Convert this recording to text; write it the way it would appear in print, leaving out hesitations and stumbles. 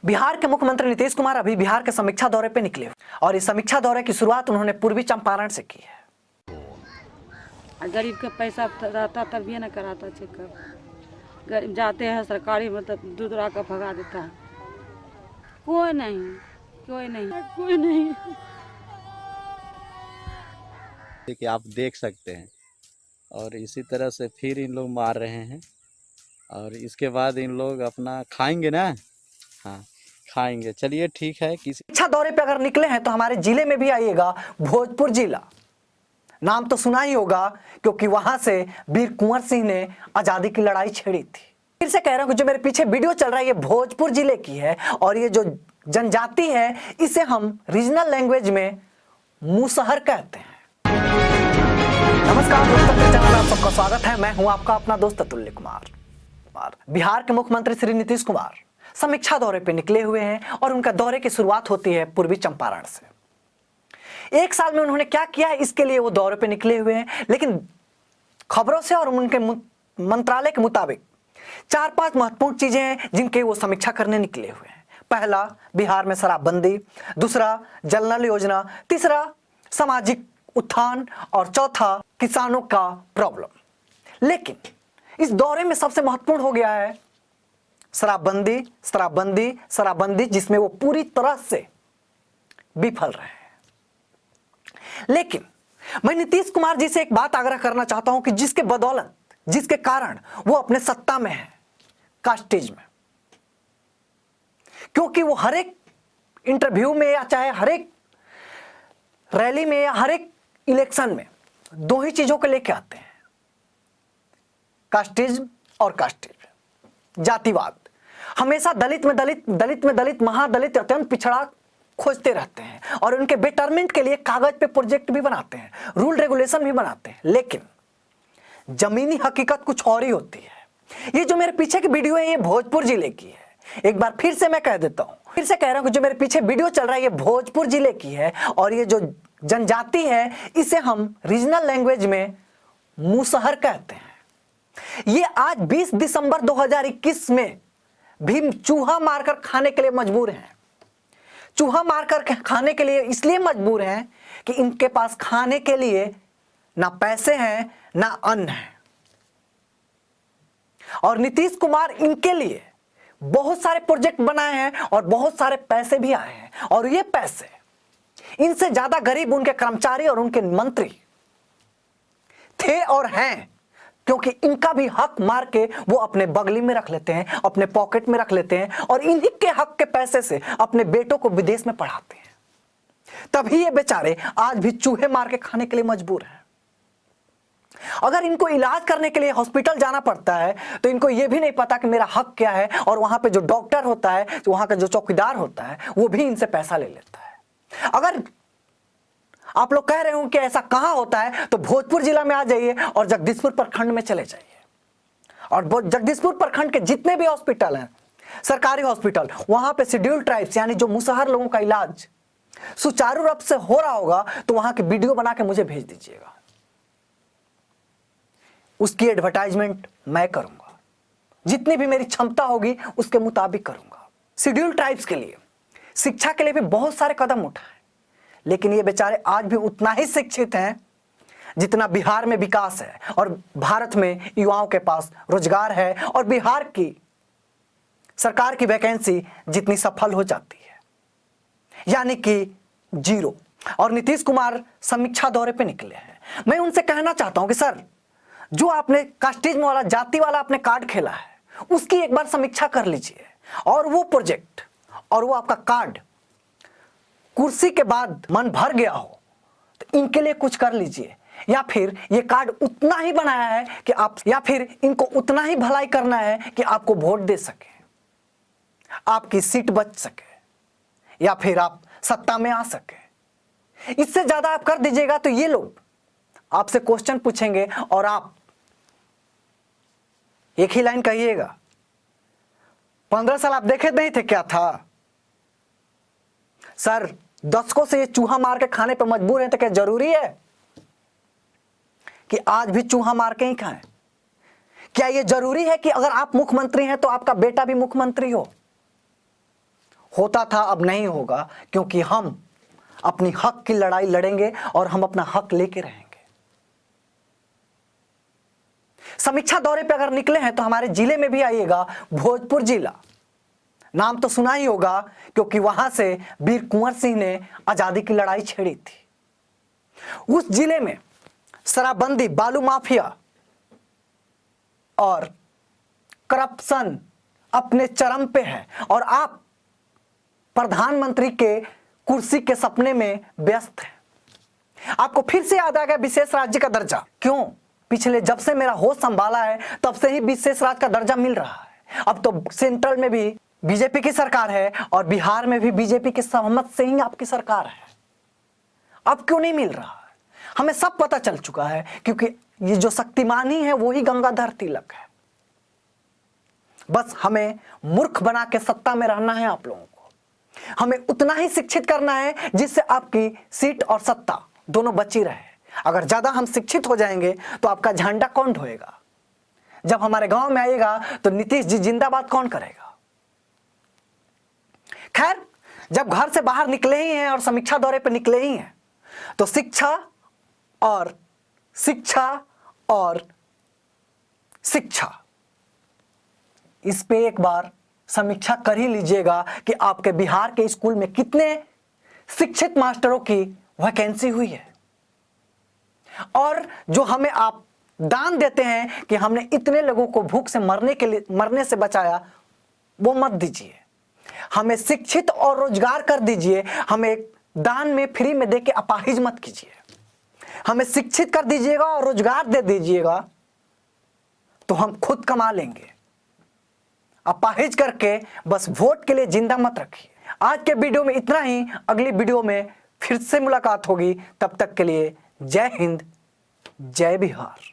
बिहार के मुख्यमंत्री नीतीश कुमार अभी बिहार के समीक्षा दौरे पे निकले और इस समीक्षा दौरे की शुरुआत उन्होंने पूर्वी चंपारण से की है। गरीब का पैसा रहता तभी ना कराता चेकअप। गरीब जाते हैं सरकारी में तो दूसरा का भगा देता है। कोई नहीं कोई नहीं। कि आप देख सकते हैं और इसी तरह से फिर इन लोग मार रहे हैं और इसके बाद इन लोग अपना खाएंगे ना। हाँ खाएंगे। चलिए ठीक है। किसी समीक्षा दौरे पे अगर निकले हैं तो हमारे जिले में भी आइएगा, भोजपुर जिला। नाम तो सुना ही होगा क्योंकि वहां से वीर कुंवर सिंह ने आजादी की लड़ाई छेड़ी थी। फिर से कह रहा हूं कि जो मेरे पीछे वीडियो चल रहा है ये भोजपुर जिले की है और ये जो जनजाति है इसे हम रीजनल लैंग्वेज में मुसहर कहते हैं। नमस्कार दोस्तों, चैनल में आप सबका स्वागत है। मैं हूं आपका अपना दोस्त अतुल्य कुमार। बिहार के मुख्यमंत्री श्री नीतीश कुमार समीक्षा दौरे पे निकले हुए हैं और उनका दौरे की शुरुआत होती है पूर्वी चंपारण से। एक साल में उन्होंने क्या किया है इसके लिए वो दौरे पे निकले हुए हैं, लेकिन खबरों से और उनके मंत्रालय के मुताबिक 4-5 महत्वपूर्ण चीजें हैं जिनके वो समीक्षा करने निकले हुए हैं। पहला, बिहार में शराबबंदी। दूसरा, जल नल योजना। तीसरा, सामाजिक उत्थान। और चौथा, किसानों का प्रॉब्लम। लेकिन इस दौरे में सबसे महत्वपूर्ण हो गया है शराबबंदी, जिसमें वो पूरी तरह से विफल रहे हैं। लेकिन मैं नीतीश कुमार जी से एक बात आग्रह करना चाहता हूं कि जिसके बदौलत, जिसके कारण वो अपने सत्ता में है, कास्टेज में। क्योंकि वो हर एक इंटरव्यू में या चाहे हर एक रैली में या हर एक इलेक्शन में दो ही चीजों को लेके आते हैं, कास्टिज्म और कास्टिज्म, जातिवाद। हमेशा दलित में दलित, महादलित, अत्यंत पिछड़ा खोजते रहते हैं और उनके बेटरमेंट के लिए कागज पे प्रोजेक्ट भी बनाते हैं, रूल रेगुलेशन भी बनाते हैं, लेकिन जमीनी हकीकत कुछ और ही होती है। ये जो मेरे पीछे की वीडियो है ये भोजपुर जिले की है। एक बार फिर से मैं कह देता हूं, फिर से कह रहा हूं कि जो मेरे पीछे वीडियो चल रहा है ये भोजपुर जिले की है और ये जो जनजाति है इसे हम रीजनल लैंग्वेज में मुसहर कहते हैं। ये आज 20 दिसंबर 2021 में भी चूहा मारकर खाने के लिए मजबूर हैं। चूहा मारकर खाने के लिए इसलिए मजबूर हैं कि इनके पास खाने के लिए ना पैसे हैं ना अन्न है। और नीतीश कुमार इनके लिए बहुत सारे प्रोजेक्ट बनाए हैं और बहुत सारे पैसे भी आए हैं और ये पैसे इनसे ज्यादा गरीब उनके कर्मचारी और उनके मंत्री थे और हैं, क्योंकि इनका भी हक मार के वो अपने बगली में रख लेते हैं, अपने पॉकेट में रख लेते हैं और इन्हीं के हक के पैसे से अपने बेटों को विदेश में पढ़ाते हैं। तभी ये बेचारे आज भी चूहे मार के खाने के लिए मजबूर हैं। अगर इनको इलाज करने के लिए हॉस्पिटल जाना पड़ता है तो इनको ये भी नहीं पता कि मेरा हक क्या है और वहां पे जो डॉक्टर होता है, वहां का जो चौकीदार होता है, वो भी इनसे पैसा ले लेता है। अगर आप लोग कह रहे हो कि ऐसा कहां होता है तो भोजपुर जिला में आ जाइए और जगदीशपुर प्रखंड में चले जाइए और जगदीशपुर प्रखंड के जितने भी हॉस्पिटल हैं, सरकारी हॉस्पिटल, वहां पे शेड्यूल्ड ट्राइब्स यानी जो मुसहर लोगों का इलाज सुचारू रूप से हो रहा होगा तो वहां की वीडियो बना के मुझे भेज दीजिएगा। उसकी एडवर्टाइजमेंट मैं करूंगा, जितनी भी मेरी क्षमता होगी उसके मुताबिक करूंगा। शेड्यूल्ड ट्राइब्स के लिए, शिक्षा के लिए भी बहुत सारे कदम उठाए, लेकिन ये बेचारे आज भी उतना ही शिक्षित हैं जितना बिहार में विकास है और भारत में युवाओं के पास रोजगार है और बिहार की सरकार की वैकेंसी जितनी सफल हो जाती है, यानी कि 0। और नीतीश कुमार समीक्षा दौरे पे निकले हैं। मैं उनसे कहना चाहता हूं कि सर, जो आपने कास्टिज्म वाला, जाति वाला आपने कार्ड खेला है उसकी एक बार समीक्षा कर लीजिए और वो प्रोजेक्ट और वो आपका कार्ड कुर्सी के बाद मन भर गया हो तो इनके लिए कुछ कर लीजिए, या फिर ये कार्ड उतना ही बनाया है कि आप, या फिर इनको उतना ही भलाई करना है कि आपको वोट दे सके, आपकी सीट बच सके या फिर आप सत्ता में आ सके। इससे ज्यादा आप कर दीजिएगा तो ये लोग आपसे क्वेश्चन पूछेंगे और आप एक ही लाइन कहिएगा, 15 साल आप देखे नहीं थे क्या था सर, दशकों से ये चूहा मार के खाने पर मजबूर हैं तो क्या जरूरी है कि आज भी चूहा मार के ही खाएं? क्या ये जरूरी है कि अगर आप मुख्यमंत्री हैं तो आपका बेटा भी मुख्यमंत्री हो? होता था अब नहीं होगा, क्योंकि हम अपनी हक की लड़ाई लड़ेंगे और हम अपना हक लेके रहेंगे। समीक्षा दौरे पे अगर निकले हैं तो हमारे जिले में भी आइएगा, भोजपुर जिला। नाम तो सुना ही होगा, क्योंकि वहां से वीर कुंवर सिंह ने आजादी की लड़ाई छेड़ी थी। उस जिले में शराबबंदी, बालू माफिया और करप्शन अपने चरम पे है, और आप प्रधानमंत्री के कुर्सी के सपने में व्यस्त हैं। आपको फिर से याद आ गया विशेष राज्य का दर्जा। क्यों? पिछले जब से मेरा होश संभाला है तब से ही विशेष राज्य का दर्जा मिल रहा है। अब तो सेंट्रल में भी बीजेपी की सरकार है और बिहार में भी बीजेपी की सहमत से ही आपकी सरकार है। अब क्यों नहीं मिल रहा है? हमें सब पता चल चुका है, क्योंकि ये जो शक्तिमान ही है वो ही गंगाधर तिलक है। बस हमें मूर्ख बना के सत्ता में रहना है। आप लोगों को हमें उतना ही शिक्षित करना है जिससे आपकी सीट और सत्ता दोनों बची रहे। अगर ज्यादा हम शिक्षित हो जाएंगे तो आपका झंडा कौन ढोएगा? जब हमारे गांव में आएगा तो नीतीश जी जिंदाबाद कौन करेगा? खैर, जब घर से बाहर निकले ही हैं और समीक्षा दौरे पर निकले ही हैं, तो शिक्षा और शिक्षा इस पे एक बार समीक्षा कर ही लीजिएगा कि आपके बिहार के स्कूल में कितने शिक्षित मास्टरों की वैकेंसी हुई है। और जो हमें आप दान देते हैं कि हमने इतने लोगों को भूख से मरने से बचाया, वो मत दीजिए। हमें शिक्षित और रोजगार कर दीजिए। हमें दान में फ्री में देके अपाहिज मत कीजिए। हमें शिक्षित कर दीजिएगा और रोजगार दे दीजिएगा तो हम खुद कमा लेंगे। अपाहिज करके बस वोट के लिए जिंदा मत रखिए। आज के वीडियो में इतना ही। अगली वीडियो में फिर से मुलाकात होगी। तब तक के लिए जय हिंद, जय बिहार।